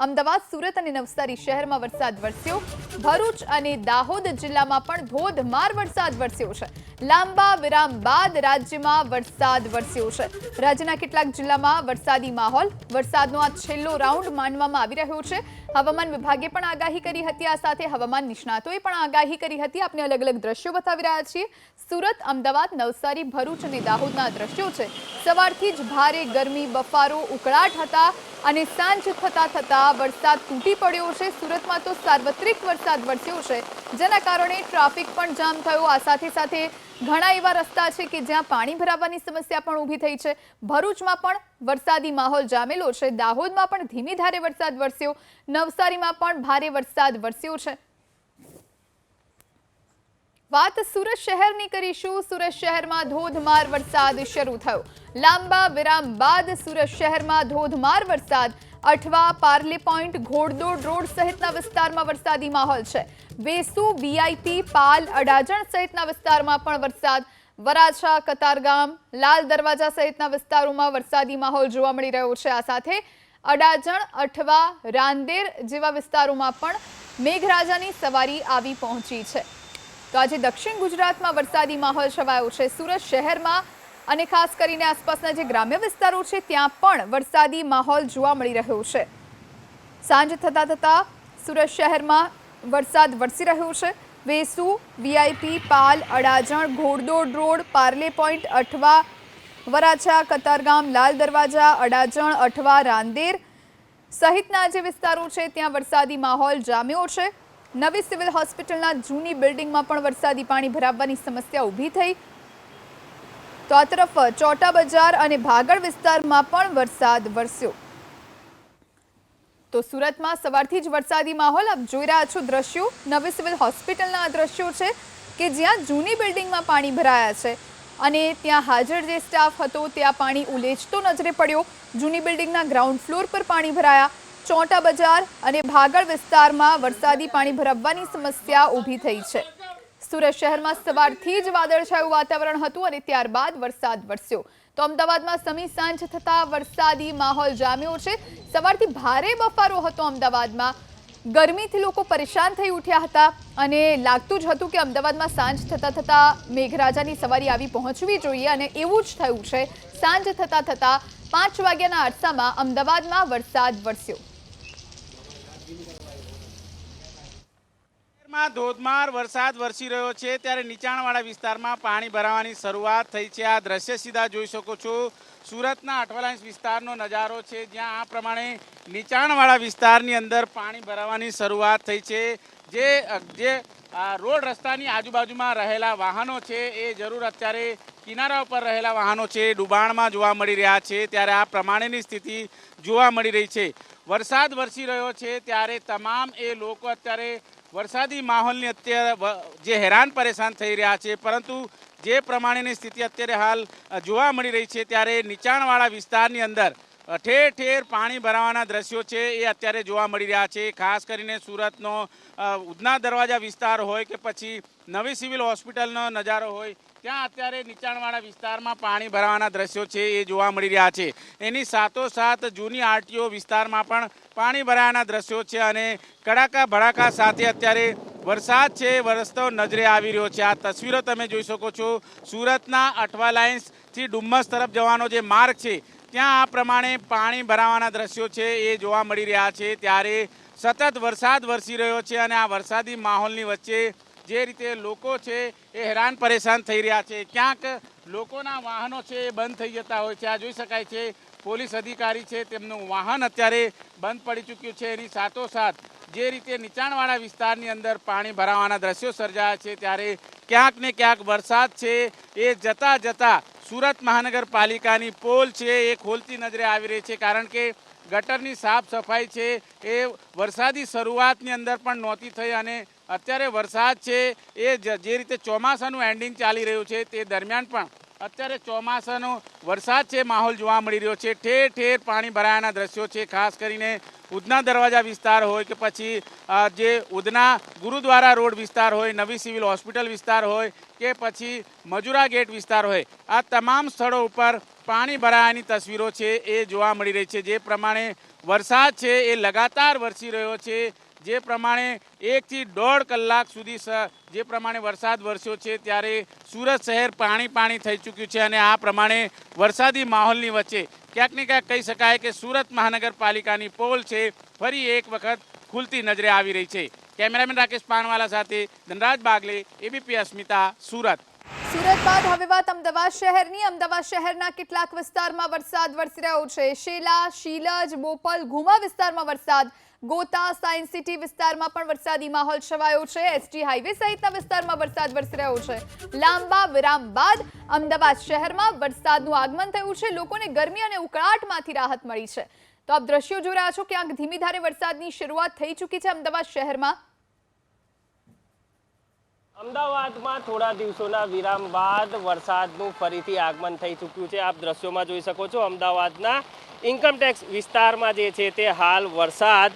અમદાવાદ, સુરત અને નવસારી શહેરમાં વરસાદ વરસ્યો। ભરૂચ અને દાહોદ જિલ્લામાં પણ ધોધમાર વરસાદ વરસ્યો છે। લાંબા વિરામ બાદ રાજ્યમાં વરસાદ વરસ્યો છે। રાજ્યના કેટલાક જિલ્લામાં વરસાદી માહોલ। વરસાદનો આ છેલ્લો રાઉન્ડ માનવામાં આવી રહ્યો છે। હવામાન વિભાગે પણ આગાહી કરી હતી। આ સાથે હવામાન નિષ્ણાતોએ પણ આગાહી કરી હતી। આપણે અલગ અલગ દ્રશ્યો બતાવી રહ્યા છીએ। સુરત, અમદાવાદ, નવસારી, ભરૂચ અને દાહોદના દ્રશ્યો છે। સવારથી જ ભારે ગરમી, બફારો, ઉકળાટ હતા અને સાંજ થતા વરસાદ તૂટી પડ્યો છે। સુરતમાં તો સાર્વત્રિક વરસાદ વરસ્યો છે, જેના કારણે ટ્રાફિક પણ જામ થયો। આ સાથે ઘણા એવા રસ્તા છે કે જ્યાં પાણી ભરાવાની સમસ્યા પણ ઊભી થઈ છે। ભરૂચમાં પણ વરસાદી માહોલ જામેલો છે। દાહોદમાં પણ ધીમી ધારે વરસાદ વરસ્યો। નવસારીમાં પણ ભારે વરસાદ વરસ્યો છે। વાત સુરત શહેરની કરીશું। સુરત શહેરમાં ધોધમાર વરસાદ શરૂ થયો। લાંબા વિરામ બાદ સુરત શહેરમાં ધોધમાર વરસાદ। અઠવા, પાર્લે પોઈન્ટ, ઘોડદોડ રોડ સહિતના વિસ્તારમાં વરસાદી માહોલ છે। વેસુ, વીઆઈપી, પાલ, અડાજણ સહિતના વિસ્તારમાં પણ વરસાદ। વરાછા, કતારગામ, લાલ દરવાજા સહિતના વિસ્તારોમાં વરસાદી માહોલ જોવા મળી રહ્યો છે। આ સાથે અડાજણ, અઠવા, રાંદેર જેવા વિસ્તારોમાં પણ મેઘરાજાની સવારી આવી પહોંચી છે। તો આજે દક્ષિણ ગુજરાતમાં વરસાદી માહોલ છવાયો છે। સુરત શહેરમાં અને ખાસ કરીને આસપાસના જે ગ્રામ્ય વિસ્તારો છે ત્યાં પણ વરસાદી માહોલ જોવા મળી રહ્યો છે। સાંજ થતા સુરત શહેરમાં વરસાદ વરસી રહ્યો છે। વેસુ, વીઆઈપી, પાલ, અડાજણ, ઘોડદોડ રોડ, પાર્લે પોઈન્ટ, અઠવા, વરાછા, કતારગામ, લાલ દરવાજા, અડાજણ, અઠવા, રાંદેર સહિતના જે વિસ્તારો છે ત્યાં વરસાદી માહોલ જામ્યો છે। નવી સિવિલ હોસ્પિટલના જૂની બિલ્ડિંગમાં પણ વરસાદી પાણી ભરાવવાની સમસ્યા ઊભી થઈ। તો આ તરફ ચોટા બજાર અને ભાગળ વિસ્તારમાં પણ વરસાદ વરસ્યો। તો સુરતમાં સવારથી જ વરસાદી માહોલ। આપ જોઈ રહ્યા છો દ્રશ્યો। નવી સિવિલ હોસ્પિટલના દ્રશ્યો છે કે જ્યાં જૂની બિલ્ડિંગમાં પાણી ભરાયા છે અને ત્યાં હાજર જે સ્ટાફ હતો ત્યાં પાણી ઉલેચતો નજરે પડ્યો। જૂની બિલ્ડિંગના ગ્રાઉન્ડ ફ્લોર પર પાણી ભરાયા। ચોટા બજાર અને ભાગળ વિસ્તારમાં વરસાદી પાણી ભરાવવાની સમસ્યા ઊભી થઈ છે। સુરત શહેરમાં સવારથી જ વાદળછાયું વાતાવરણ હતું અને ત્યારબાદ વરસાદ વરસ્યો। તો અમદાવાદમાં સમી સાંજ થતા વરસાદી માહોલ જામ્યો છે। સવારથી ભારે બફારો હતો અમદાવાદમાં। ગરમીથી લોકો પરેશાન થઈ ઉઠ્યા હતા અને લાગતું જ હતું કે અમદાવાદમાં સાંજ થતા મેઘરાજાની સવારી આવી પહોંચવી જોઈએ અને એવું જ થયું છે। સાંજ થતા 5 વાગ્યાના અરસામાં અમદાવાદમાં વરસાદ વરસ્યો। ધોધમાર વરસાદ વરસી રહ્યો છે ત્યારે નીચાણવાળા વિસ્તારમાં પાણી ભરાવાની શરૂઆત થઈ છે। આ દ્રશ્ય સીધા જોઈ શકો છો। સુરતના અઠવાલાઇન્સ વિસ્તારનો નજારો છે, જ્યાં આ પ્રમાણે નીચાણવાળા વિસ્તારની અંદર પાણી ભરાવાની શરૂઆત થઈ છે। જે રોડ રસ્તાની આજુબાજુમાં રહેલા વાહનો છે એ જરૂર અત્યારે કિનારા ઉપર રહેલા વાહનો છે ડુબાણમાં જોવા મળી રહ્યા છે। ત્યારે આ પ્રમાણેની સ્થિતિ જોવા મળી રહી છે। વરસાદ વરસી રહ્યો છે ત્યારે તમામ એ લોકો અત્યારે વરસાદી માહોલની અત્યારે જે હેરાન પરેશાન થઈ રહ્યા છે, પરંતુ જે પ્રમાણેની સ્થિતિ અત્યારે હાલ જોવા મળી રહી છે ત્યારે નીચાણવાળા વિસ્તારની અંદર ઠેર ઠેર પાણી ભરાવાના દ્રશ્યો છે એ અત્યારે જોવા મળી રહ્યા છે। ખાસ કરીને સુરતનો ઉધના દરવાજા વિસ્તાર હોય કે પછી નવી સિવિલ હોસ્પિટલનો નજારો હોય, ત્યાં અત્યારે નીચાણવાળા વિસ્તારમાં પાણી ભરાવાના દ્રશ્યો છે એ જોવા મળી રહ્યા છે। એની સાથોસાથ જૂની આરટીઓ વિસ્તારમાં પણ પાણી ભરાવાના દ્રશ્યો છે અને કડાકા ભડાકા સાથે અત્યારે વરસાદ છે વરસતો નજરે આવી રહ્યો છે। આ તસવીરો તમે જોઈ શકો છો। સુરતના અઠવા લાઇન્સથી ડુમ્મસ તરફ જવાનો જે માર્ગ છે ત્યાં આ પ્રમાણે પાણી ભરાવાના દ્રશ્યો છે એ જોવા મળી રહ્યા છે। ત્યારે સતત વરસાદ વરસી રહ્યો છે અને આ વરસાદી માહોલની વચ્ચે જે રીતે લોકો છે એ હેરાન પરેશાન થઈ રહ્યા છે। ક્યાંક લોકોના વાહનો છે એ બંધ થઈ જતા હોય છે। આ જોઈ શકાય છે પોલીસ અધિકારી છે તેમનું વાહન અત્યારે બંધ પડી ચૂક્યું છે। એની સાથોસાથ જે રીતે નીચાણવાળા વિસ્તારની અંદર પાણી ભરાવાના દ્રશ્યો સર્જાયા છે ત્યારે ક્યાંક ને ક્યાંક વરસાદ છે એ જતા સુરત મહાનગરપાલિકાની પોલ છે એ ખોલતી નજરે આવી રહી છે, કારણ કે ગટરની સાફ સફાઈ છે એ વરસાદી શરૂઆતની અંદર પણ નહોતી થઈ અને અત્યારે વરસાદ છે એ જે રીતે ચોમાસાનું એન્ડિંગ ચાલી રહ્યું છે તે દરમિયાન પણ અત્યારે ચોમાસાનો વરસાદ છે માહોલ જોવા મળી રહ્યો છે। ઠેર ઠેર પાણી ભરાયાના દ્રશ્યો છે। ખાસ કરીને ઉધના દરવાજા વિસ્તાર હોય કે પછી જે ઉધના ગુરુદ્વારા રોડ વિસ્તાર હોય, નવી સિવિલ હોસ્પિટલ વિસ્તાર હોય કે પછી મજુરા ગેટ વિસ્તાર હોય, આ તમામ સ્થળો ઉપર પાણી ભરાયાની તસવીરો છે એ જોવા મળી રહી છે। જે પ્રમાણે વરસાદ છે એ લગાતાર વરસી રહ્યો છે। જે પ્રમાણે 1 થી 1.5 કલાક સુધી જે પ્રમાણે વરસાદ વરસ્યો છે ત્યારે સુરત શહેર પાણી થઈ ચૂક્યું છે અને આ પ્રમાણે વરસાદી માહોલની વચ્ચે ક્યાંક ને ક્યાંક કહી શકાય કે સુરત મહાનગરપાલિકાની પોલ છે ફરી એક વખત ખુલતી નજરે આવી રહી છે। કેમેરામેન રાકેશ પાનવાલા સાથે ધનરાજ બાગલે, એબીપી અસ્મિતા, સુરત। સુરત બાદ હવે વાત અમદાવાદ શહેરની। અમદાવાદ શહેરના કેટલાક વિસ્તારમાં વરસાદ વરસી રહ્યો છે। શેલા, શીલજ, બોપલ, ઘુમા વિસ્તારમાં વરસાદ, ગોતા, સાયન્સ સિટી વિસ્તારમાં પણ વરસાદી માહોલ છવાયો છે। એસટી હાઈવે સહિતના વિસ્તારમાં વરસાદ વરસી રહ્યો છે। લાંબા વિરામ બાદ અમદાવાદ શહેરમાં વરસાદનું આગમન થયું છે। લોકોને ગરમી અને ઉકળાટમાંથી રાહત મળી છે। તો આપ દ્રશ્યો જોઈ રહ્યા છો, ક્યાંક ધીમી ધારે વરસાદની શરૂઆત થઈ ચૂકી છે અમદાવાદ શહેરમાં। અમદાવાદમાં થોડા દિવસોના વિરામ બાદ વરસાદનું ફરીથી આગમન થઈ ચૂક્યું છે। આપ દ્રશ્યોમાં જોઈ શકો છો, અમદાવાદના ઇન્કમટેક્સ વિસ્તારમાં જે છે તે હાલ વરસાદ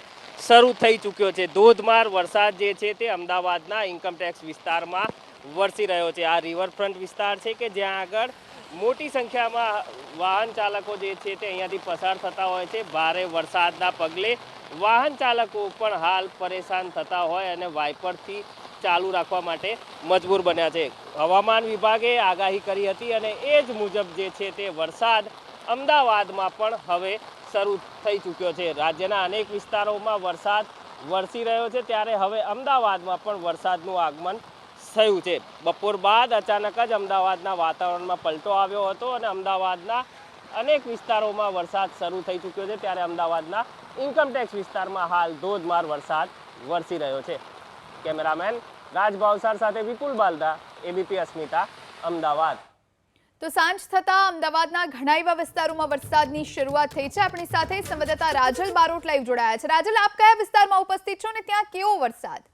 શરૂ થઈ ચૂક્યો છે। ધોધમાર વરસાદ જે છે તે અમદાવાદના ઇન્કમટેક્સ વિસ્તારમાં વરસી રહ્યો છે। આ રિવરફ્રન્ટ વિસ્તાર છે કે જ્યાં આગળ મોટી સંખ્યામાં વાહન ચાલકો જે છે તે અહીંયાથી પસાર થતા હોય છે। ભારે વરસાદના પગલે વાહન ચાલકો પણ હાલ પરેશાન થતા હોય અને વાઇપરથી ચાલુ રાખવા માટે મજબૂર બન્યા છે। હવામાન વિભાગે આગાહી કરી હતી અને એ જ મુજબ જે છે તે વરસાદ અમદાવાદમાં પણ હવે શરૂ થઈ ચૂક્યો છે। રાજ્યના અનેક વિસ્તારોમાં વરસાદ વરસી રહ્યો છે ત્યારે હવે અમદાવાદમાં પણ વરસાદનું આગમન થયું છે। બપોર બાદ અચાનક જ અમદાવાદના વાતાવરણમાં પલટો આવ્યો હતો અને અમદાવાદના અનેક વિસ્તારોમાં વરસાદ શરૂ થઈ ચૂક્યો છે ત્યારે અમદાવાદના ઇન્કમટેક્સ વિસ્તારમાં હાલ ધોધમાર વરસાદ વરસી રહ્યો છે। કેમેરામેન રાજ ભાવસાર સાથે વિપુલ બાલદા, એબીપી અસ્મિતા, અમદાવાદ। તો સાંજ થતા અમદાવાદના ઘણા એવા વિસ્તારોમાં વરસાદની શરૂઆત થઈ છે। આપણી સાથે સંવાદદાતા રાજલ બારોટ લાઈવ જોડાયા છે। રાજલ, આપ કયા વિસ્તારમાં ઉપસ્થિત છો અને ત્યાં કેવો વરસાદ?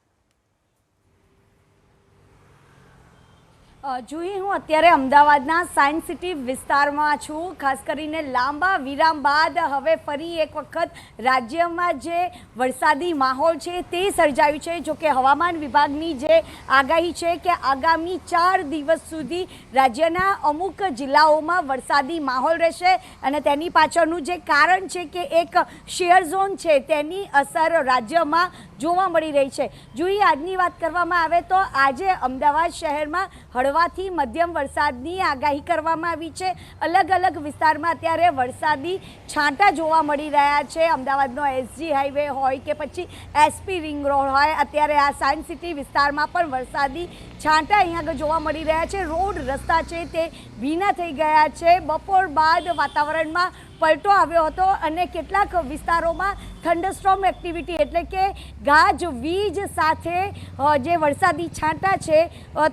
જોઈએ હું અત્યારે અમદાવાદના સાયન્સ સિટી વિસ્તારમાં છું। ખાસ કરીને લાંબા વિરામ બાદ હવે ફરી એક વખત રાજ્યમાં જે વરસાદી માહોલ છે તે સર્જાયું છે। જો કે હવામાન વિભાગની જે આગાહી છે કે આગામી 4 દિવસ સુધી રાજ્યના અમુક જિલ્લાઓમાં વરસાદી માહોલ રહેશે અને તેની પાછળનું જે કારણ છે કે એક શેર ઝોન છે તેની અસર રાજ્યમાં જોવા મળી રહી છે। જોઈએ આજની વાત કરવામાં આવે તો આજે અમદાવાદ શહેરમાં હળવાથી મધ્યમ વરસાદની આગાહી કરવામાં આવી છે। અલગ અલગ વિસ્તારમાં અત્યારે વરસાદી છાંટા જોવા મળી રહ્યા છે। અમદાવાદનો એસજી હાઈવે હોય કે પછી એસપી રિંગ રોડ હોય, અત્યારે આ સાયન્સ સિટી વિસ્તારમાં પણ વરસાદી છાંટા અહીંયા આગળ જોવા મળી રહ્યા છે। રોડ રસ્તા છે તે ભીના થઈ ગયા છે। બપોર બાદ વાતાવરણમાં પલટો આવ્યો હતો અને કેટલાક વિસ્તારોમાં થંડરસ્ટોર્મ એક્ટિવિટી એટલે કે ગાજવીજ સાથે જે વરસાદી છાંટા છે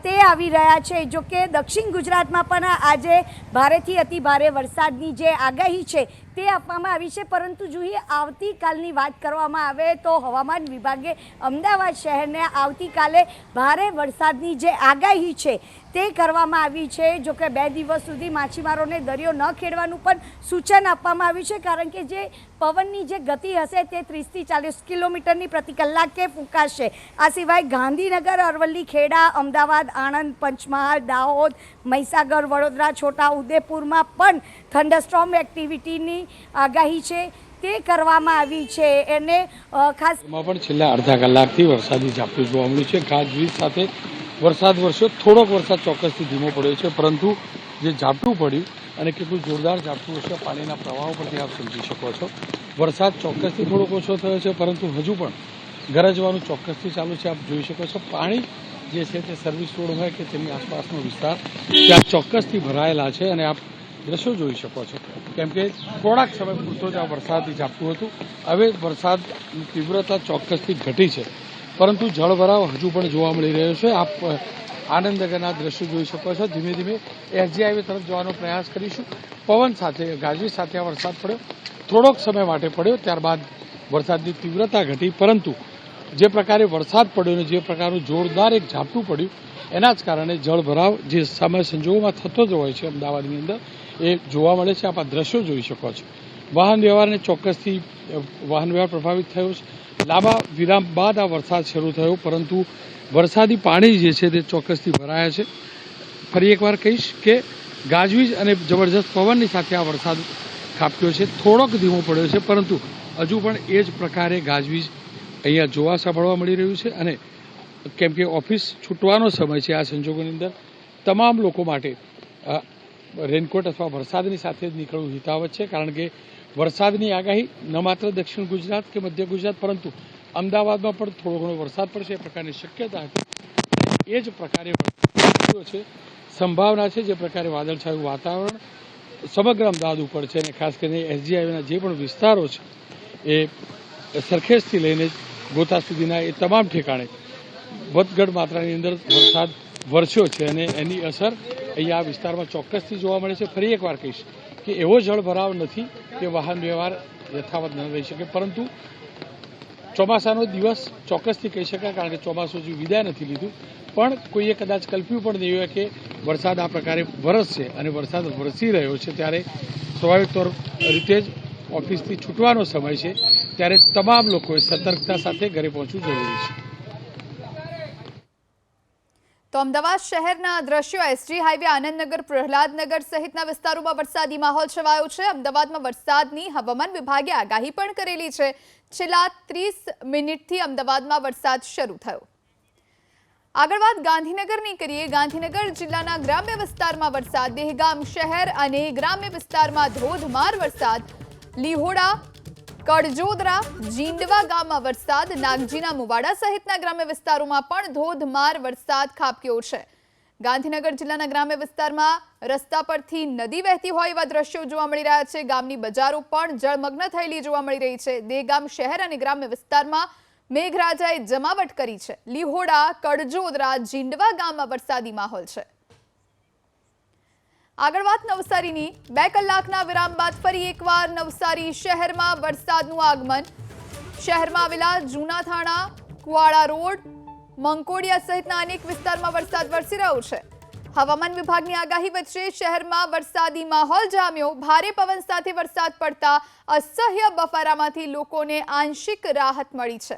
તે આવી રહ્યા છે। જો કે દક્ષિણ ગુજરાતમાં પણ આજે ભારેથી અતિ ભારે વરસાદની જે આગાહી છે તે આપવામાં આવી છે। પરંતુ જોઈએ આવતીકાલની વાત કરવામાં આવે તો હવામાન વિભાગે અમદાવાદ શહેરને આવતીકાલે ભારે વરસાદની જે આગાહી છે તે કરવામાં આવી છે। જો કે 2 દિવસ સુધી માછીમારોને દરિયો ન ખેડવાનું પણ સૂચન આપવામાં આવ્યું છે, કારણ કે જે પવનની જે ગતિ હશે તે 30 થી 40 કિલોમીટરની પ્રતિ કલાકે ફૂંકાશે। આ સિવાય ગાંધીનગર, અરવલ્લી, ખેડા, અમદાવાદ, આણંદ, પંચમહાલ, દાહોદ, મહીસાગર, વડોદરા, છોટા ઉદેપુરમાં પણ થંડરસ્ટોર્મ એક્ટિવિટીની આગાહી છે તે કરવામાં આવી છે। એને ખાસ એમાં પણ છેલ્લા અડધા કલાકથી વરસાદી ઝાપટું જોવા મળ્યું છે। ગાજવીજ સાથે વરસાદ વરસ્યો, થોડોક વરસાદ ચોક્કસથી ધીમો પડ્યો છે, પરંતુ જે ઝાપટું પડ્યું અને કેટલું જોરદાર ઝાપટું હશે પાણીના પ્રવાહો પરથી આપ સમજી શકો છો। વરસાદ ચોક્કસથી થોડોક ઓછો થયો છે, પરંતુ હજુ પણ ગરજવાનું ચોક્કસથી ચાલુ છે। આપ જોઈ શકો છો પાણી જે છે તે સર્વિસ રોડ હોય કે તેની આસપાસનો વિસ્તાર ત્યાં ચોક્કસથી ભરાયેલા છે અને આપ દ્રશ્યો જોઈ શકો છો, કેમ કે થોડાક સમય પૂરતો જ આ વરસાદી ઝાપટું હતું। હવે વરસાદની તીવ્રતા ચોક્કસથી ઘટી છે, પરંતુ જળભરાવ હજુ પણ જોવા મળી રહ્યો છે। આપ આનંદનગરના દ્રશ્યો જોઈ શકો છો। ધીમે ધીમે એસજી હાઈવે તરફ જવાનો પ્રયાસ કરીશું। પવન સાથે ગાજવીજ સાથે આ વરસાદ પડ્યો, થોડોક સમય માટે પડ્યો, ત્યારબાદ વરસાદની તીવ્રતા ઘટી, પરંતુ જે પ્રકારે વરસાદ પડ્યો અને જે પ્રકારનું જોરદાર એક ઝાપટું પડ્યું એના જ કારણે જળભરાવ જે સમય સંજોગોમાં થતો જ હોય છે અમદાવાદની અંદર એ જોવા મળે છે। આપ આ દ્રશ્યો જોઈ શકો છો। વાહન વ્યવહારને ચોક્કસથી વાહન વ્યવહાર પ્રભાવિત થયો છે। લાંબા વિરામ બાદ આ વરસાદ શરૂ થયો, પરંતુ વરસાદી પાણી જે છે તે ચોક્કસથી ભરાયા છે। ફરી એકવાર કહીશ કે ગાજવીજ અને જબરજસ્ત પવનની સાથે આ વરસાદ ખાબક્યો છે। થોડોક ધીમો પડ્યો છે, પરંતુ હજુ પણ એ જ પ્રકારે ગાજવીજ અહીંયા જોવા સાંભળવા મળી રહ્યું છે. અને કેમ કે ઓફિસ છૂટવાનો સમય છે, આ સંજોગોની અંદર તમામ લોકો માટે રેનકોટ અથવા વરસાદની સાથે જ નીકળવું હિતાવત છે. કારણ કે વરસાદની આગાહી ન માત્ર દક્ષિણ ગુજરાત કે મધ્ય ગુજરાત પરંતુ અમદાવાદમાં પણ થોડો ઘણો વરસાદ પડશે એ પ્રકારની શક્યતા હતી. એ જ પ્રકારે છે, સંભાવના છે. જે પ્રકારે વાદળછાયું વાતાવરણ સમગ્ર અમદાવાદ ઉપર છે અને ખાસ કરીને એસજીઆઈના જે પણ વિસ્તારો છે એ સરખેજથી લઈને ગોતા સુધીના એ તમામ ઠેકાણે વધઘટ માત્રાની અંદર વરસાદ વરસ્યો છે અને એની અસર અહીંયા આ વિસ્તારમાં ચોક્કસથી જોવા મળે છે. ફરી એકવાર કહીશ કે એવો જળભરાવ નથી કે વાહન વ્યવહાર યથાવત ન રહી શકે, પરંતુ ચોમાસાનો દિવસ ચોક્કસથી કહી શકાય કારણ કે ચોમાસું હજુ વિદાય નથી લીધું. પણ કોઈએ કદાચ કલ્પ્યું પણ નહીં હોય કે વરસાદ આ પ્રકારે વરસશે અને વરસાદ વરસી રહ્યો છે ત્યારે સ્વાભાવિક તौर રીતે જ ઓફિસથી છૂટવાનો સમય છે ત્યારે તમામ લોકોએ સતર્કતા સાથે ઘરે પહોંચવું જરૂરી છે. તો અમદાવાદ શહેરના દ્રશ્યો એસજી હાઈવે, આનંદનગર, પ્રહલાદનગર સહિતના વિસ્તારોમાં વરસાદી માહોલ છવાયો છે. અમદાવાદમાં વરસાદની હવામાન વિભાગે આગાહી પણ કરેલી છે. છેલ્લા 30 મિનિટથી અમદાવાદમાં વરસાદ શરૂ થયો. આગળ વાત ગાંધીનગરની કરીએ. ગાંધીનગર જિલ્લાના ગ્રામ્ય વિસ્તારમાં વરસાદ, દહેગામ શહેર અને ગ્રામ્ય વિસ્તારમાં ધોધમાર વરસાદ. લીહોડા, કડજોદરા, જીંડવા ગામમાં વરસાદ, નાગજીના મુવાડા સહિતના ગ્રામ્ય વિસ્તારોમાં પણ ધોધમાર વરસાદ ખાબક્યો છે. ગાંધીનગર જિલ્લાના ગ્રામ્ય વિસ્તારમાં રસ્તા પરથી નદી વહેતી હોય એવા દ્રશ્યો જોવા મળી રહ્યા છે. ગામની બજારો પણ જળમગ્ન થયેલી જોવા મળી રહી છે. દહેગામ શહેર અને ગ્રામ્ય વિસ્તારમાં મેઘરાજાએ જમાવટ કરી છે. લીહોડા, કડજોદરા, જીંડવા ગામમાં વરસાદી માહોલ છે. આગળ વાત નવસારીની. 2 કલાકના વિરામ બાદ ફરી એકવાર નવસારી શહેરમાં વરસાદનું આગમન. શહેરમાં આવેલા જૂના થાણા, કુવાડા રોડ, મંકોડિયા સહિતના અનેક વિસ્તારમાં વરસાદ વરસી રહ્યો છે. હવામાન વિભાગની આગાહી વચ્ચે શહેરમાં વરસાદી માહોલ જામ્યો. ભારે પવન સાથે વરસાદ પડતા અસહ્ય બફારામાંથી લોકોને આંશિક રાહત મળી છે.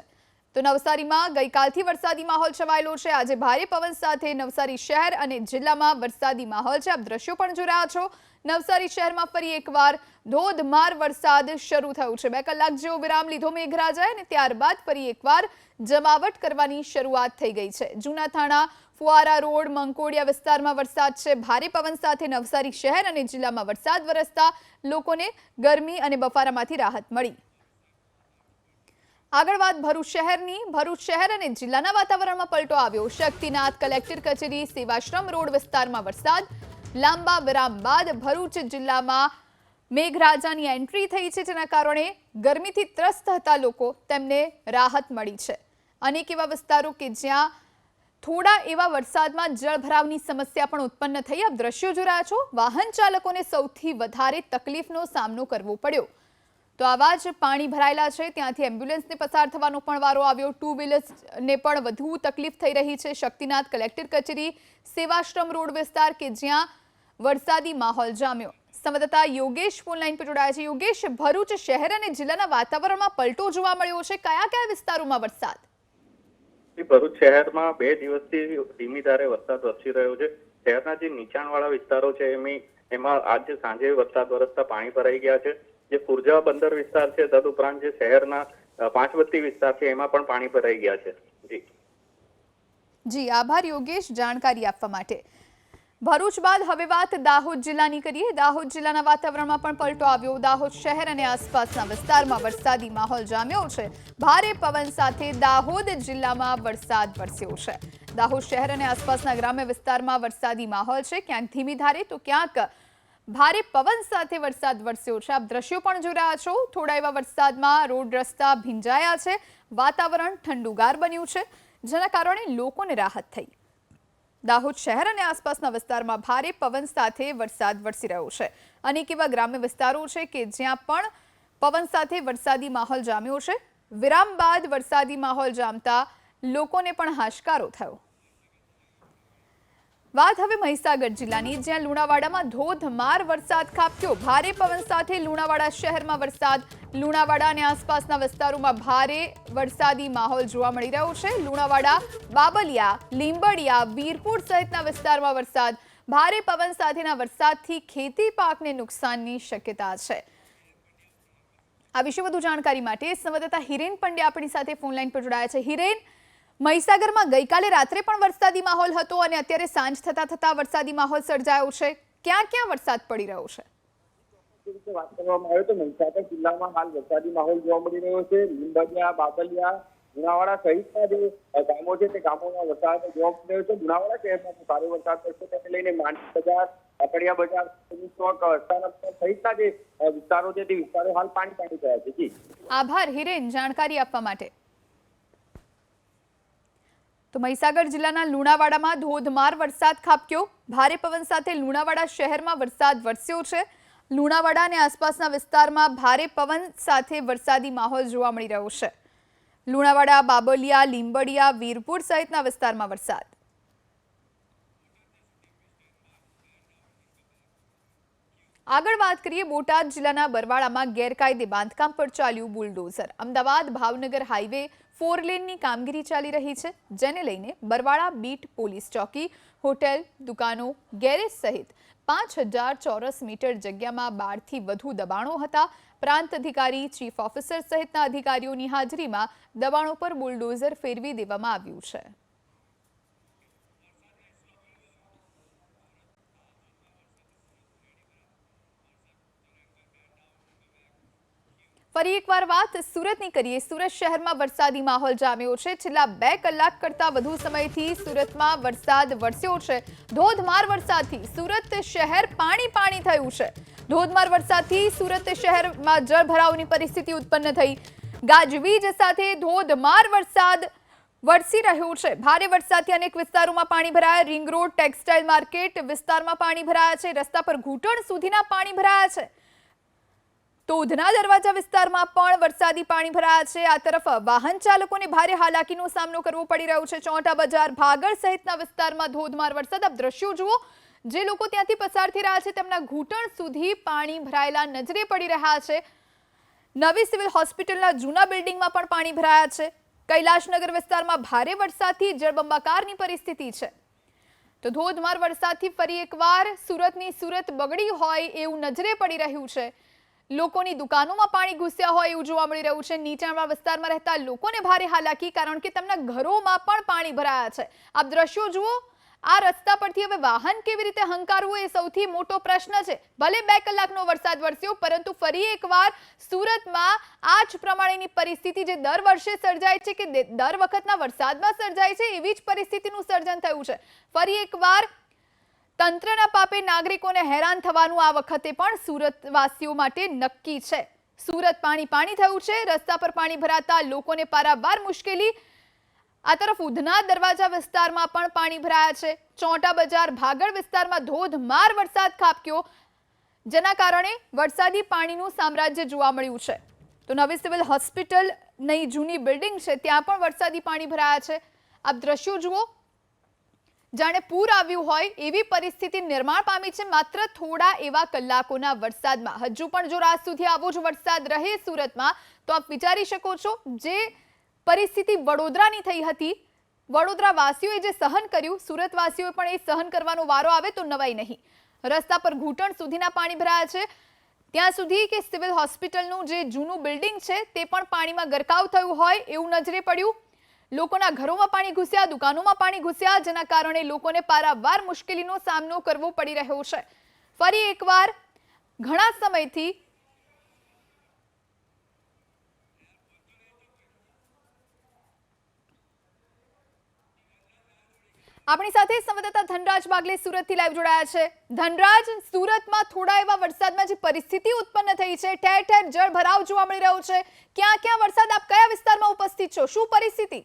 તો નવસારીમાં ગઈકાલથી વરસાદી માહોલ છવાયેલો છે. આજે ભારે પવન સાથે નવસારી શહેર અને જિલ્લામાં વરસાદી માહોલ છે. આપ દ્રશ્યો પણ જોઈ રહ્યા છો. નવસારી શહેરમાં ફરી એકવાર ધોધમાર વરસાદ શરૂ થયો છે. 2 કલાક જેવો વિરામ લીધો મેઘરાજાએ અને ત્યારબાદ ફરી એકવાર જમાવટ કરવાની શરૂઆત થઈ ગઈ છે. જૂના થાણા, ફુવારા રોડ, મંકોડિયા વિસ્તારમાં વરસાદ છે. ભારે પવન સાથે નવસારી શહેર અને જિલ્લામાં વરસાદ વરસતા લોકોને ગરમી અને બફારામાંથી રાહત મળી. આગળ વાત ભરૂચ શહેરની. ભરૂચ શહેર અને જિલ્લાના વાતાવરણમાં પલટો આવ્યો. શક્તિનાથ કલેક્ટર કચેરી, સેવાશ્રમ રોડ વિસ્તારમાં વરસાદ. લાંબા વિરામ બાદ ભરૂચ જિલ્લામાં મેઘરાજાની એન્ટ્રી થઈ છે, જેના કારણે ગરમીથી ત્રસ્ત હતા લોકો, તેમને રાહત મળી છે. અનેક એવા વિસ્તારો કે જ્યાં થોડા એવા વરસાદમાં જળભરાવની સમસ્યા પણ ઉત્પન્ન થઈ. આપ દ્રશ્યો જોઈ રહ્યા છો. વાહન ચાલકોને સૌથી વધારે તકલીફનો સામનો કરવો પડ્યો. તો આવા જ પાણી ભરાયેલા છે ત્યાંથી એમ્બ્યુલન્સને પસાર થવાનો પણ વારો આવ્યો. 2 વ્હીલર્સને પણ વધુ તકલીફ થઈ રહી છે. શક્તિનાથ કલેક્ટર કચેરી, સેવાશ્રમ રોડ વિસ્તાર કે જ્યાં વરસાદી માહોલ જામ્યો. સંવાદદાતા યોગેશ ફોન લાઈન પર જોડાયા છે. યોગેશ, ભરૂચ શહેર અને જિલ્લાના વાતાવરણમાં પલટો જોવા મળ્યો છે. કયા કયા વિસ્તારોમાં વરસાદ? ભરૂચ શહેરમાં 2 દિવસથી ધીમી ધારે વરસાદ વરસી રહ્યો છે. શહેરના જે નીચાણવાળા વિસ્તારો છે એમાં આજે સાંજે વરસાદ વરસતા પાણી ભરાઈ ગયા છે. જે પુરજા બંદર વિસ્તાર છે, તદુપરાંત જે શહેરના પાંચબત્તી વિસ્તાર છે એમાં પણ પાણી ભરાઈ ગયા છે. જી આભાર યોગેશ જાણકારી આપવા માટે. ભરૂચ બાદ હવે વાત દાહોદ જિલ્લાની કરીએ. દાહોદ જિલ્લાના વાતાવરણમાં પણ પલટો આવ્યો. દાહોદ શહેર અને આસપાસના વિસ્તારમાં વરસાદી માહોલ જામ્યો છે. ભારે પવન સાથે દાહોદ જિલ્લામાં વરસાદ વરસ્યો છે. દાહોદ શહેર અને આસપાસના ગ્રામ્ય વિસ્તારમાં વરસાદી માહોલ છે. ક્યાંક ધીમી ધારે તો ક્યાંક ભારે પવન સાથે વરસાદ વરસ્યો છે. આપ દ્રશ્યો પણ જોઈ રહ્યા છો. થોડા એવા વરસાદમાં રોડ રસ્તા ભીંજાયા છે. વાતાવરણ ઠંડુગાર બન્યું છે, જેના કારણે લોકોને રાહત થઈ. દાહોદ શહેર અને આસપાસના વિસ્તારમાં ભારે પવન સાથે વરસાદ વરસી રહ્યો છે. અનેક એવા ગ્રામ્ય વિસ્તારો છે કે જ્યાં પણ પવન સાથે વરસાદી માહોલ જામ્યો છે. વિરામ બાદ વરસાદી માહોલ જામતા લોકોને પણ હાશકારો થયો. વાત હવે મહીસાગર જિલ્લાની, જ્યાં લુણાવાડામાં ધોધમાર વરસાદ ખાબક્યો. ભારે પવન સાથે લુણાવાડા શહેરમાં વરસાદ. લુણાવાડા અને આસપાસના વિસ્તારોમાં ભારે વરસાદી માહોલ જોવા મળી રહ્યો છે. લુણાવાડા, બાબલિયા, લીંબડિયા, વીરપુર સહિતના વિસ્તારમાં વરસાદ. ભારે પવન સાથેના વરસાદથી ખેતી પાકને નુકસાનની શક્યતા છે. આ વિશે વધુ જાણકારી માટે સંવાદદાતા હિરેન પંડ્યા આપણી સાથે ફોન લાઈન પર જોડાયા છે. હિરેન, મહીસાગરમાં ગઈકાલે રાત્રે પણ વરસાદી માહોલ હતો અને અત્યારે સાંજ થતા વરસાદી માહોલ સર્જાયો છે. ક્યાં ક્યાં વરસાદ પડી રહ્યો છે? વાત કરવામાં આવે તો મહીસાગર જિલ્લામાં હાલ વરસાદી માહોલ જોવા મળી રહ્યો છે. લીંબડિયા, બાબલિયા, લુણાવાડા સહિતના જે ગામો છે તે ગામોમાં વરસાદ જોવા મળી રહ્યો છે. લુણાવાડા શહેરમાં ભારે વરસાદ પડશે તેને લઈને માંડવી બજાર, કાકડિયા બજાર, સહિતના જે વિસ્તારો છે તે વિસ્તારો હાલ પાણી થયા છે. જી આભાર હિરેન જાણકારી આપવા માટે. તો મહીસાગર જિલ્લાના લુણાવાડામાં ધોધમાર વરસાદ ખાબક્યો. ભારે પવન સાથે લુણાવાડા શહેરમાં વરસાદ વરસ્યો છે. લુણાવાડા અને આસપાસના વિસ્તારમાં ભારે પવન સાથે વરસાદી માહોલ જોવા મળી રહ્યો છે. લુણાવાડા, બાબલિયા, લીંબડિયા, વીરપુર સહિતના વિસ્તારમાં વરસાદ. આગળ વાત કરીએ બોટાદ જિલ્લાના બરવાડામાં ગેરકાયદે બાંધકામ પર ચાલ્યું બુલડોઝર. અમદાવાદ ભાવનગર હાઈવે 4 લેનની કામગીરી ચાલી રહી છે, જેને લઈને બરવાડા બીટ પોલીસ ચોકી, હોટેલ, દુકાનો, ગેરેજ સહિત 5000 ચોરસ મીટર જગ્યામાં 12થી વધુ દબાણો હતા. પ્રાંત અધિકારી, ચીફ ઓફિસર સહિતના અધિકારીઓની હાજરીમાં દબાણો પર બુલડોઝર ફેરવી દેવામાં આવ્યું છે. ફરી એકવાર વાત સુરતની કરીએ. સુરત શહેરમાં વરસાદી માહોલ જામ્યો છે. છેલ્લા 2 કલાક કરતા વધુ સમયથી સુરતમાં વરસાદ વરસ્યો છે. ધોધમાર વરસાદથી સુરત શહેર પાણી થયું છે. ધોધમાર વરસાદથી સુરત શહેરમાં જળભરાવની પરિસ્થિતિ ઉત્પન્ન થઈ. ગાજવીજ સાથે ધોધમાર વરસાદ વરસી રહ્યો છે. ભારે વરસાદથી અનેક વિસ્તારોમાં પાણી ભરાયા. રિંગ રોડ, ટેક્સટાઇલ માર્કેટ વિસ્તારમાં પાણી ભરાયા છે. રસ્તા પર ઘૂંટણ સુધીના પાણી ભરાયા છે. તો ઉધના દરવાજા વિસ્તારમાં પણ વરસાદી પાણી ભરાયા છે. આ તરફ વાહન ચાલકોને ભારે હાલાકીનો સામનો કરવો પડી રહ્યો છે. ચોંટા બજાર, ભાગળ સહિતના વિસ્તારમાં ધોધમાર વરસાદ. આપ દ્રશ્યો જુઓ. જે લોકો ત્યાંથી પસાર થઈ રહ્યા છે તેમના ઘૂંટણ સુધી પાણી ભરાયેલા નજરે પડી રહ્યા છે. નવી સિવિલ હોસ્પિટલના જૂના બિલ્ડિંગમાં પણ પાણી ભરાયા છે. કૈલાશનગર વિસ્તારમાં ભારે વરસાદથી જળબંબાકારની પરિસ્થિતિ છે. તો ધોધમાર વરસાદથી ફરી એકવાર સુરતની સુરત બગડી હોય એવું નજરે પડી રહ્યું છે. લોકોની દુકાનોમાં પાણી ઘૂસ્યા હોય એવું જોવા મળી રહ્યું છે. નીચાણવાળા વિસ્તારમાં રહેતા લોકોને ભારે હાલાકી, કારણ કે તેમના ઘરોમાં પણ પાણી ભરાયા છે. આપ દ્રશ્યો જુઓ. આ રસ્તા પરથી હવે વાહન કેવી રીતે હંકારવું એ સૌથી મોટો પ્રશ્ન છે. ભલે 2 કલાકનો વરસાદ વરસ્યો, પરંતુ ફરી એકવાર સુરતમાં આ જ પ્રમાણેની પરિસ્થિતિ જે દર વર્ષે સર્જાય છે કે દર વખતના વરસાદમાં સર્જાય છે એવી જ પરિસ્થિતિનું સર્જન થયું છે. ફરી એકવાર તંત્રના પાપે નાગરિકોને હેરાન થવાનું આ વખતે પણ સુરતવાસીઓ માટે નક્કી છે. સુરત પાણી થયું છે. રસ્તા પર પાણી ભરાતા લોકોને પારાવાર મુશ્કેલી. આ તરફ ઉધના દરવાજા વિસ્તારમાં પણ પાણી ભરાયા છે. ચોંટા બજાર, ભાગળ વિસ્તારમાં ધોધમાર વરસાદ ખાબક્યો, જેના કારણે વરસાદી પાણીનું સામ્રાજ્ય જોવા મળ્યું છે. તો નવી સિવિલ હોસ્પિટલની જૂની બિલ્ડિંગ છે ત્યાં પણ વરસાદી પાણી ભરાયા છે. આપ દ્રશ્યો જુઓ. જાણે પૂર આવ્યું હોય એવી પરિસ્થિતિ નિર્માણ પામી છે માત્ર થોડા એવા કલાકોના વરસાદમાં. હજુ પણ જો રાત સુધી આવો જ વરસાદ રહે સુરતમાં તો આપ વિચારી શકો છો જે પરિસ્થિતિ વડોદરાની થઈ હતી, વડોદરા વાસીઓએ જે સહન કર્યું, સુરતવાસીઓએ પણ એ સહન કરવાનો વારો આવે તો નવાઈ નહીં. રસ્તા પર ઘૂંટણ સુધીના પાણી ભરાયા છે. ત્યાં સુધી કે સિવિલ હોસ્પિટલનું જે જૂનું બિલ્ડિંગ છે તે પણ પાણીમાં ગરકાવ થયું હોય એવું નજરે પડ્યું. લોકોના ઘરોમાં પાણી ઘૂસ્યા, દુકાનોમાં પાણી ઘૂસ્યા, જેના કારણે લોકોને પારાવાર મુશ્કેલીનો સામનો કરવો પડી રહ્યો છે. ફરી એકવાર ઘણા સમયથી આપણી સાથે સંવાદદાતા ધનરાજ બાગલે સુરતથી લાઈવ જોડાયા છે. ધનરાજ, સુરતમાં થોડા એવા વરસાદમાં જે પરિસ્થિતિ ઉત્પન્ન થઈ છે, ઠેર ઠેર જળભરાવ જોવા મળી રહ્યો છે. ક્યાં વરસાદ, આપ કયા વિસ્તારમાં ઉપસ્થિત છો, શું પરિસ્થિતિ?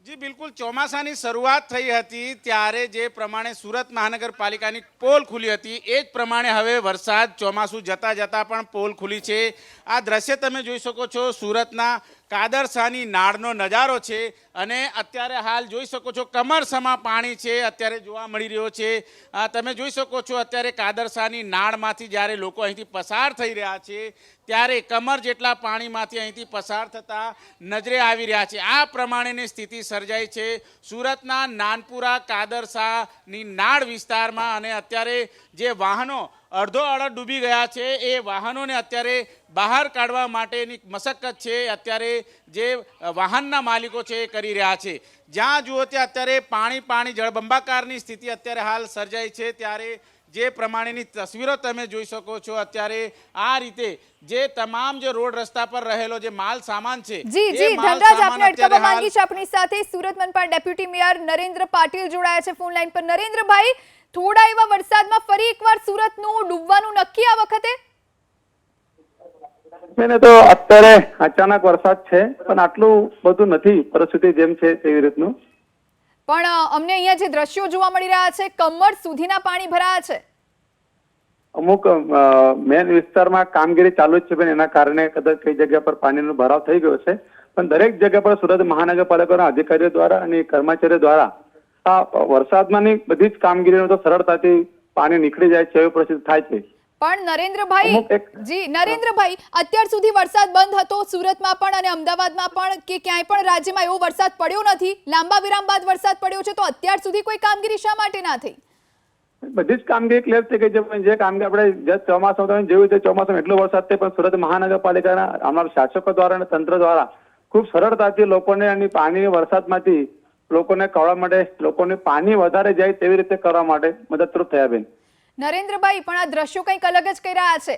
જી બિલકુલ, ચોમાસાની શરૂઆત થઈ હતી ત્યારે જે પ્રમાણે સુરત મહાનગરપાલિકાની પોલ ખુલી હતી એ જ પ્રમાણે હવે વરસાદ ચોમાસું જતા પણ પોલ ખુલી છે. આ દ્રશ્ય તમે જોઈ શકો છો સુરતના કાદરસાની નાળનો નજારો છે અને અત્યારે હાલ જોઈ શકો છો કમરસમાં પાણી છે અત્યારે જોવા મળી રહ્યો છે. તમે જોઈ શકો છો અત્યારે કાદરસાની નાળમાંથી જ્યારે લોકો અહીંથી પસાર થઈ રહ્યા છે ત્યારે કમર જેટલા પાણીમાંથી અહીંથી પસાર થતા નજરે આવી રહ્યા છે. આ પ્રમાણેની સ્થિતિ સર્જાઈ છે સુરતના નાનપુરા કાદરસાની નાળ વિસ્તારમાં અને અત્યારે જે વાહનો અડધો અડધ ડૂબી ગયા છે. એ વાહનોને અત્યારે બહાર કાઢવા માટેની મશક્કત છે અત્યારે જે વાહનના માલિકો છે એ કરી રહ્યા છે. જ્યાં જુઓ ત્યાં અત્યારે પાણી જળબંબાકારની સ્થિતિ અત્યારે હાલ સર્જાઈ છે. ત્યારે જે પ્રમાણેની તસવીરો તમે જોઈ શકો છો અત્યારે આ રીતે જે તમામ જે રોડ રસ્તા પર રહેલો જે માલ સામાન છે જી એ જી માલ ધનરાજ, સામાન આપને અત્યારે અટકાવવા હાલ માંગી છે આપણી સાથે સુરત મનપા ડેપ્યુટી મેયર નરેન્દ્ર પાટીલ જોડાયા છે ફોન લાઈન પર. નરેન્દ્રભાઈ, થોડા એવા વરસાદમાં ફરી એકવાર સુરતનું ડૂબવાનું નક્કી આ વખતે? એને તો અત્યારે અચાનક વરસાદ છે પણ આટલું બધું નથી પરિસ્થિતિ જેમ છે તેવી રીતનું. પણ અમને અહીંયા જે દ્રશ્યો જોવા મળી રહ્યા છે, કમર સુધીના પાણી ભરાયા છે. અમુક મેન વિસ્તારમાં કામગીરી ચાલુ જ છે પણ એના કારણે કદાચ કઈ જગ્યા પર પાણીનો ભરાવ થઈ ગયો છે. પણ દરેક જગ્યા પર સુરત મહાનગરપાલિકાના અધિકારીઓ દ્વારા અને કર્મચારીઓ દ્વારા આ વરસાદમાંની બધી જ કામગીરીનો તો સરળતાથી પાણી નીકળી જાય છે એવી પરિસ્થિતિ થાય છે. પણ નરેન્દ્રભાઈ, અત્યાર સુધી વરસાદ બંધ હતો સુરતમાં પણ અને અમદાવાદમાં પણ, કે ક્યાંય પણ રાજ્યમાં એવો વરસાદ પડ્યો નથી. લાંબા વિરામ બાદ વરસાદ પડ્યો છે, તો અત્યાર સુધી કોઈ કામગીરી શા માટે ના થઈ? બધી જ કામગીરી ક્લિયર થઈ ગઈ છે. જે કામગીરી આપણે ચોમાસામાં જેવી રીતે ચોમાસામાં એટલો વરસાદ થાય પણ સુરત મહાનગરપાલિકાના અમારા શાસકો દ્વારા અને તંત્ર દ્વારા ખૂબ સરળતાથી લોકોને અને પાણી વરસાદમાંથી લોકોને કાઢવા માટે, લોકોને પાણી વધારે જાય તેવી રીતે કરવા માટે મદદરૂપ થયા બેન. નરેન્દ્રભાઈ, પણ આ દ્રશ્યો કંઈક અલગ જ કહી રહ્યા છે.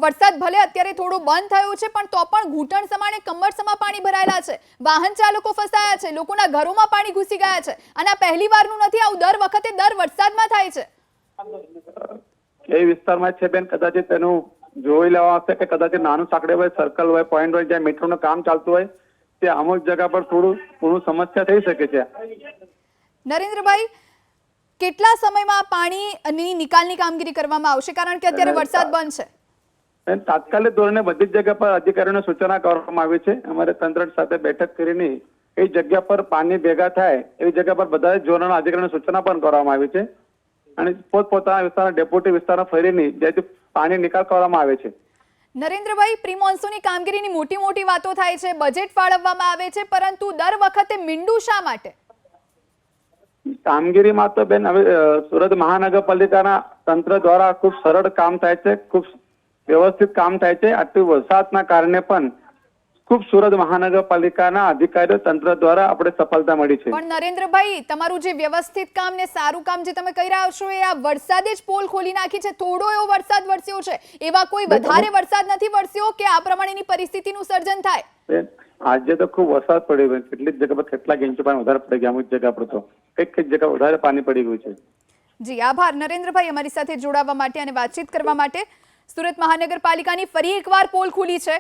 વરસાદ ભલે અત્યારે થોડો બંધ થયો છે પણ તો પણ ઘૂંટણ સમાણે કમર સમા પાણી ભરાયેલા છે. વાહન ચાલકો ફસાયા છે, લોકોના ઘરોમાં પાણી ઘૂસી ગયા છે. અને આ પહેલી વારનું નથી, આવું દર વખતે દર વરસાદમાં થાય છે. એ વિસ્તારમાં છે બેન, કદાચ તેનું જોઈ લેવા હશે કે કદાચ નાનું સાંકડે હોય, સર્કલ હોય, પોઈન્ટ હોય, જ્યાં મેટ્રોનું કામ ચાલતું હોય ત્યાં અમુક જગ્યા પર થોડું સમસ્યા થઈ શકે છે. નરેન્દ્રભાઈ, કેટલા સમયમાં પાણીની નિકાલની કામગીરી કરવામાં આવશે, કારણ કે અત્યારે વરસાદ બંધ છે? તાત્કાલિક ધોરણે બધી જ જગ્યા પર અધિકારીઓને સૂચના કરવામાં આવી છે. અમારે તંત્ર સાથે બેઠક કરીને એ જગ્યા પર પાણી ભેગા થાય એવી જગ્યા પર બધા જ ઝોનના અધિકારીઓને સૂચના પણ કરવામાં આવી છે અને પોતપોતાના વિસ્તારના ડેપ્યુટી વિસ્તારમાં ફરીને જેથી પાણી નિકાલ કરવામાં આવે છે. નરેન્દ્રભાઈ, પ્રી મોન્સૂનની કામગીરીની મોટી વાતો થાય છે, બજેટ ફાળવવામાં આવે છે, પરંતુ દર વખતે મીંડું શા માટે? કામગીરીમાં તો બેન હવે સુરત મહાનગરપાલિકાના તંત્ર દ્વારા ખૂબ સરળ કામ થાય છે, ખૂબ વ્યવસ્થિત કામ થાય છે. આટલી વરસાદના કારણે પણ ખૂબ સુરત મહાનગરપાલિકાના અધિકારીઓ તંત્ર દ્વારા આપણે સફળતા મળી છે. પણ નરેન્દ્રભાઈ, તમારું જે વ્યવસ્થિત કામ ને સારું કામ જે તમે કહી રહ્યા છો એ આ વરસાદે જ પોલ ખોલી નાખી છે. થોડો એવો વરસાદ વરસ્યો છે, એવા કોઈ વધારે વરસાદ નથી વરસ્યો કે આ પ્રમાણેની પરિસ્થિતિનું સર્જન થાય. આજે તો ખૂબ વરસાદ પડ્યો, કેટલીક જગ્યા પર કેટલાક ઇંચ પાણી વધારે પડી ગયા, અમુક જગ્યા પર તો કઈક જગ્યા વધારે પાણી પડી ગયું છે. જી આભાર નરેન્દ્રભાઈ, અમારી સાથે જોડાવા માટે અને વાતચીત કરવા માટે. સુરત મહાનગરપાલિકાની ફરી એકવાર પોલ ખુલી છે.